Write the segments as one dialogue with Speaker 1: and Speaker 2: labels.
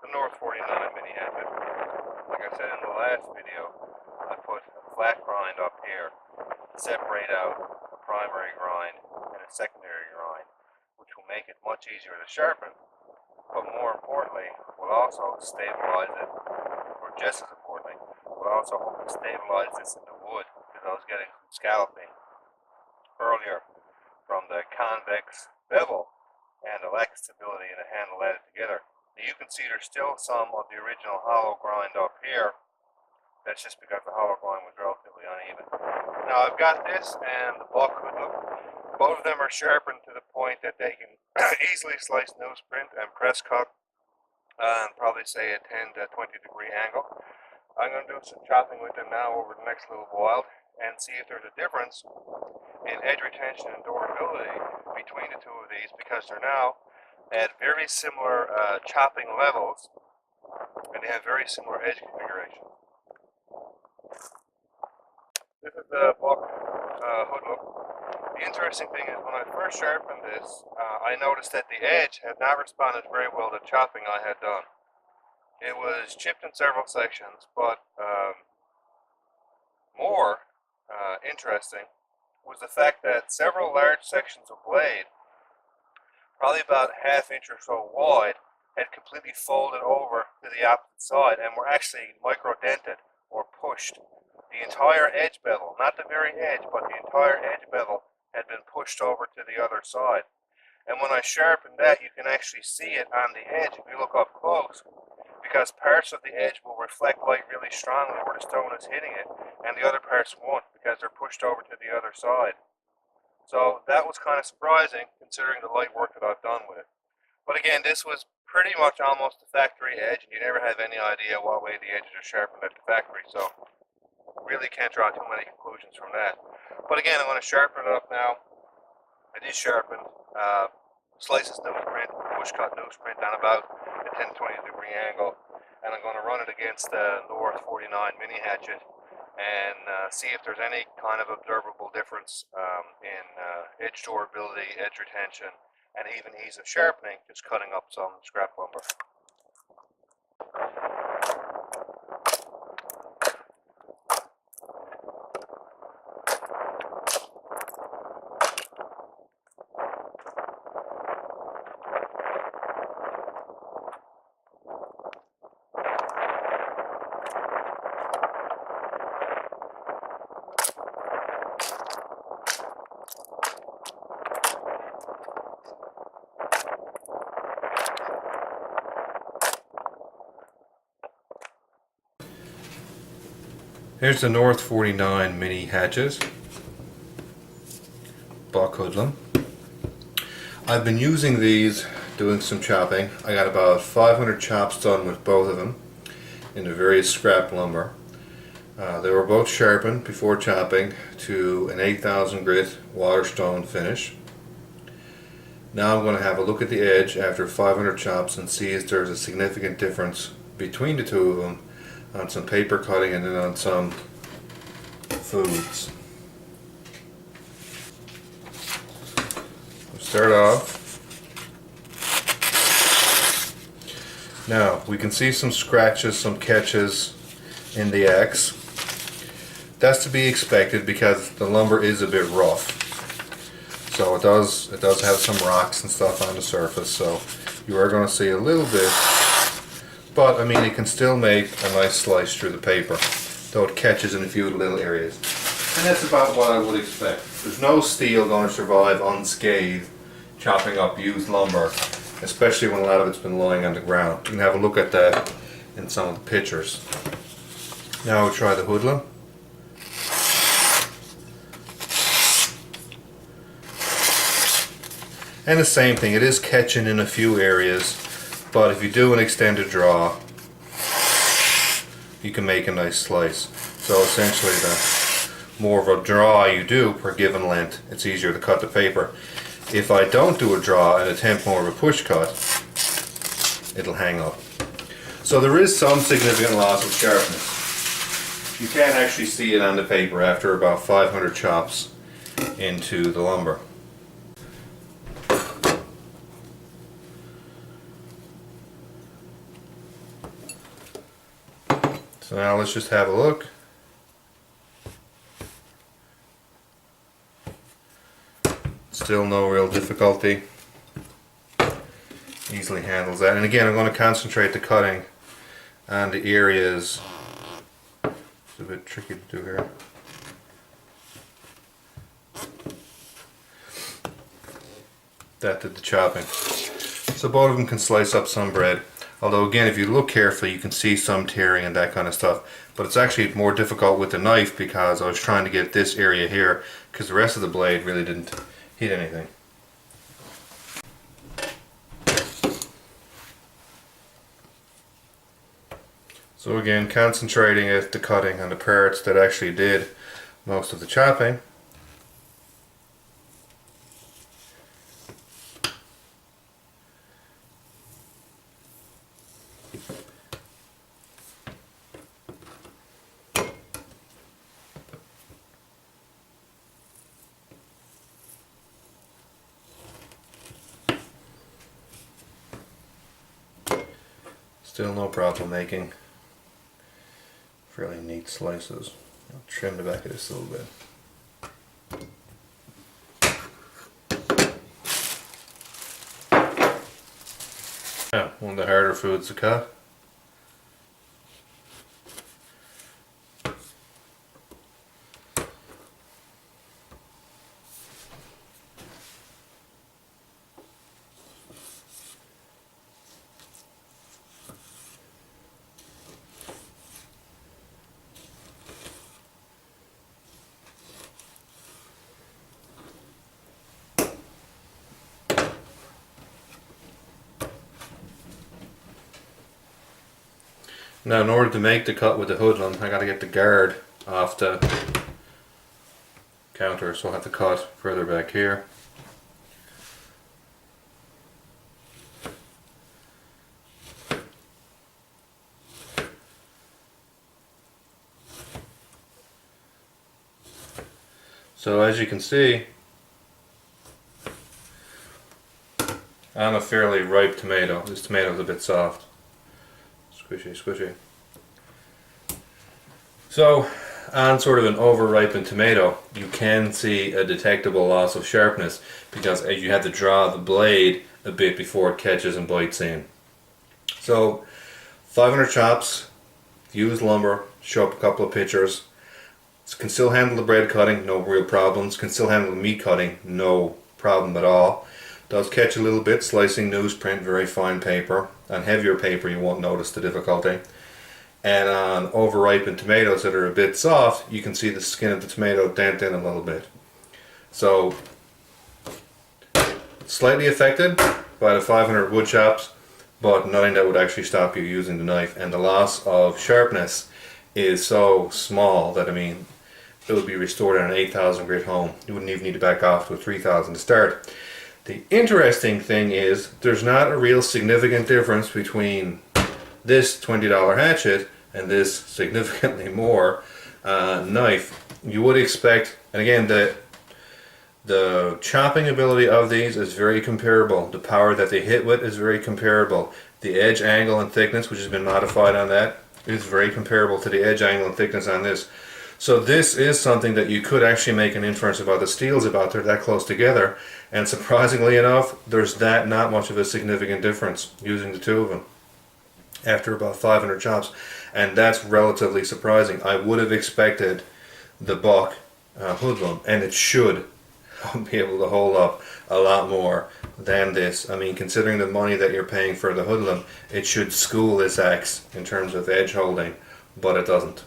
Speaker 1: the North 49 mini-hatchet. Like I said in the last video, I put a flat grind up here to separate out a primary grind and a secondary grind, which will make it much easier to sharpen, but more importantly, will also stabilize it, or just as importantly, will also help to stabilize this in the wood, because I was getting some scalloping earlier from the convex bevel and the lack of stability in the handle added together. Now you can see there's still some of the original hollow grind up here. That's just because the hollow grind was relatively uneven. Now I've got this and the Buck Hoodlum. Both of them are sharpened to the point that they can easily slice newsprint and press cut and probably say a 10 to 20 degree angle. I'm going to do some chopping with them now over the next little while and see if there's a difference in edge retention and durability between the two of these, because they're now at very similar chopping levels and they have very similar edge configuration. This is the Buck Hoodlum. The interesting thing is when I first sharpened this, I noticed that the edge had not responded very well to chopping I had done. It was chipped in several sections, but more interesting was the fact that several large sections of blade, probably about a ½ inch or so wide, had completely folded over to the opposite side and were actually micro-dented or pushed. The entire edge bevel, not the very edge, but the entire edge bevel had been pushed over to the other side. And when I sharpened that, you can actually see it on the edge if you look up close, because parts of the edge will reflect light really strongly where the stone is hitting it, and the other parts won't because they're pushed over to the other side. So that was kind of surprising considering the light work that I've done with it. But again, this was pretty much almost the factory edge, and you never have any idea what way the edges are sharpened at the factory, so really can't draw too many conclusions from that. But again, I'm going to sharpen it up now. It is sharpened. Slices newsprint, push cut newsprint on about a 10 to 20 degree angle, and I'm going to run it against the North 49 mini-hatchet and see if there's any kind of observable difference in edge durability, edge retention, and even ease of sharpening, just cutting up some scrap lumber. Here's the North 49 mini hatches, Buck Hoodlum. I've been using these doing some chopping. I got about 500 chops done with both of them into various scrap lumber. They were both sharpened before chopping to an 8,000 grit waterstone finish. Now I'm going to have a look at the edge after 500 chops and see if there's a significant difference between the two of them on some paper cutting and then on some foods. We'll start off. Now we can see some scratches, some catches in the X. That's to be expected because the lumber is a bit rough. So it does have some rocks and stuff on the surface, so you are going to see a little bit. But I mean, it can still make a nice slice through the paper, though it catches in a few little areas. And that's about what I would expect. There's no steel going to survive unscathed chopping up used lumber, especially when a lot of it's been lying on the ground. You can have a look at that in some of the pictures. Now we'll try the Hoodlum. And the same thing, it is catching in a few areas, but if you do an extended draw, you can make a nice slice. So essentially, the more of a draw you do per given length, it's easier to cut the paper. If I don't do a draw and attempt more of a push cut, it'll hang up. So there is some significant loss of sharpness. You can actually see it on the paper after about 500 chops into the lumber. So now let's just have a look. Still no real difficulty. Easily handles that. And again, I'm going to concentrate the cutting on the areas. It's a bit tricky to do here. That did the chopping. So both of them can slice up some bread. Although again, if you look carefully, you can see some tearing and that kind of stuff. But it's actually more difficult with the knife because I was trying to get this area here because the rest of the blade really didn't hit anything. So again, concentrating at the cutting on the parts that actually did most of the chopping. Still no problem making fairly neat slices. I'll trim the back of this a little bit. Yeah, one of the harder foods to cut. Now in order to make the cut with the hoodlum, I got to get the guard off the counter, so I'll have to cut further back here. So as you can see, I'm a fairly ripe tomato. This tomato's a bit soft. Squishy, squishy. So, on sort of an over-ripened tomato, you can see a detectable loss of sharpness because you have to draw the blade a bit before it catches and bites in. So, 500 chops, used lumber, show up a couple of pictures. Can still handle the bread cutting, no real problems. Can still handle the meat cutting, no problem at all. Does catch a little bit, slicing newsprint, very fine paper. On heavier paper you won't notice the difficulty. And on over-ripened tomatoes that are a bit soft, you can see the skin of the tomato dent in a little bit. So, slightly affected by the 500 wood chops, but nothing that would actually stop you using the knife. And the loss of sharpness is so small that, I mean, it would be restored on an 8,000 grit home. You wouldn't even need to back off to a 3,000 to start. The interesting thing is there's not a real significant difference between this $20 hatchet and this significantly more knife. You would expect, and again, the chopping ability of these is very comparable. The power that they hit with is very comparable. The edge angle and thickness, which has been modified on that, is very comparable to the edge angle and thickness on this. So this is something that you could actually make an inference about the steels about. They're that close together, and surprisingly enough, there's not much of a significant difference using the two of them after about 500 chops, and that's relatively surprising. I would have expected the Buck Hoodlum, and it should be able to hold up a lot more than this. I mean, considering the money that you're paying for the Hoodlum, it should school this axe in terms of edge holding, but it doesn't.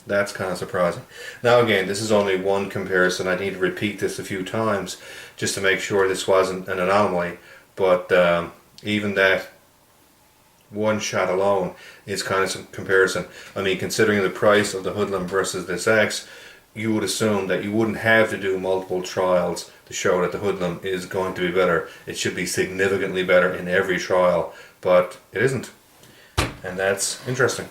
Speaker 1: That's kind of surprising. Now again, this is only one comparison. I need to repeat this a few times just to make sure this wasn't an anomaly, but even that one shot alone is kind of some comparison. I mean, considering the price of the Hoodlum versus this axe, you would assume that you wouldn't have to do multiple trials to show that the Hoodlum is going to be better. It should be significantly better in every trial, but it isn't. And that's interesting.